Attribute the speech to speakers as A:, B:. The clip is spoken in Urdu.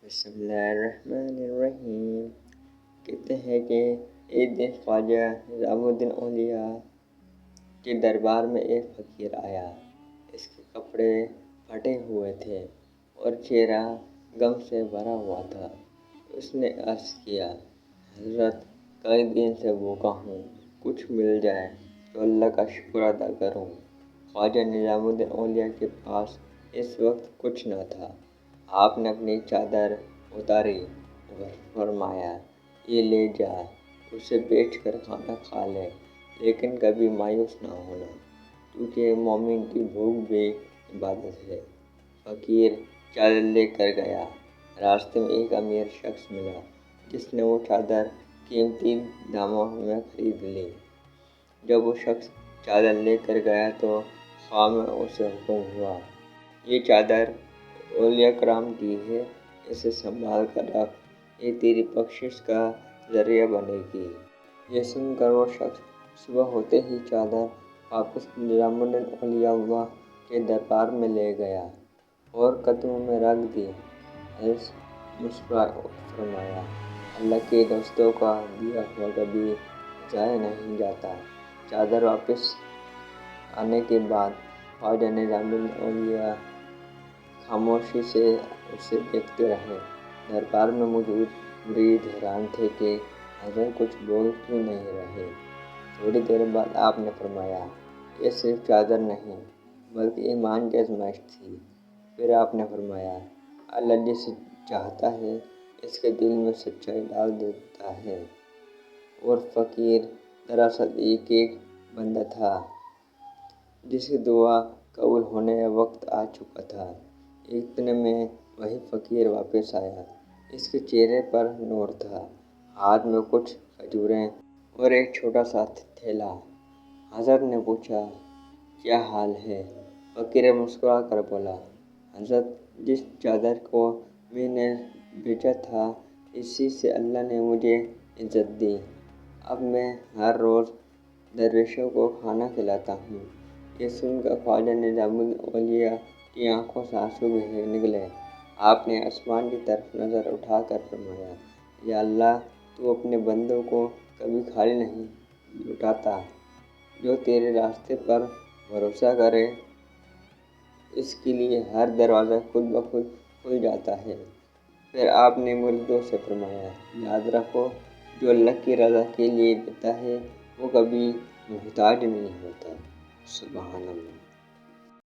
A: بسم اللہ الرحمن الرحیم۔ کہتے ہیں کہ ایک دن خواجہ نظام الدین اولیاء کے دربار میں ایک فقیر آیا۔ اس کے کپڑے پھٹے ہوئے تھے اور چہرہ غم سے بھرا ہوا تھا۔ اس نے عرض کیا، حضرت کئی دن سے بھوکا ہوں، کچھ مل جائے تو اللہ کا شکر ادا کروں۔ خواجہ نظام الدین اولیاء کے پاس اس وقت کچھ نہ تھا۔ آپ نے اپنی چادر اتاری اور فرمایا، یہ لے جا، اسے بیچ کر کھانا کھا لے، لیکن کبھی مایوس نہ ہونا، کیونکہ مومن کی بھوک بھی عبادت ہے۔ فقیر چادر لے کر گیا۔ راستے میں ایک امیر شخص ملا جس نے وہ چادر قیمتی داموں میں خرید لی۔ جب وہ شخص چادر لے کر گیا تو خواب میں اسے حکم ہوا، یہ چادر اولیاء کرام کی ہے، اسے سنبھال کر رکھ، یہ تیری بخشش کا ذریعہ بنے گی۔ یہ سن کر وہ شخص صبح ہوتے ہی چادر واپس نظام الدین اولیاء کے دربار میں لے گیا اور قدموں میں رکھ دی۔ حضرت مسکرائے اور فرمایا، اللہ کے دوستوں کا دیا ہوا کبھی ضائع نہیں جاتا۔ چادر واپس آنے کے بعد خواجہ نظام الدین اولیاء خاموشی سے اسے دیکھتے رہے۔ دربار میں موجود مرید حیران تھے کہ حضرت کچھ بول کیوں نہیں رہے۔ تھوڑی دیر بعد آپ نے فرمایا، یہ صرف چادر نہیں بلکہ ایمان کی آزمائش تھی۔ پھر آپ نے فرمایا، اللہ جسے چاہتا ہے اس کے دل میں سچائی ڈال دیتا ہے۔ اور فقیر دراصل ایک بندہ تھا جس کی دعا قبول ہونے کا وقت آ چکا تھا۔ اتنے میں وہی فقیر واپس آیا۔ اس کے چہرے پر نور تھا، ہاتھ میں کچھ کھجوریں اور ایک چھوٹا سا تھیلا۔ حضرت نے پوچھا، کیا حال ہے؟ فقیر مسکرا کر بولا، حضرت جس چادر کو میں نے بیچا تھا اسی سے اللہ نے مجھے عزت دی۔ اب میں ہر روز درویشوں کو کھانا کھلاتا ہوں۔ یہ سن کر خواجہ نظام الدین اولیاء کی آنکھوں سے آنسو بہنے لگے۔ آپ نے آسمان کی طرف نظر اٹھا کر فرمایا، یا اللہ، تو اپنے بندوں کو کبھی خالی نہیں لوٹاتا۔ جو تیرے راستے پر بھروسہ کرے اس کے لیے ہر دروازہ خود بخود کھل جاتا ہے۔ پھر آپ نے مریدوں سے فرمایا، یاد رکھو، جو اللہ کی رضا کے لیے دیتا ہے وہ کبھی محتاج نہیں ہوتا۔ سبحان اللہ۔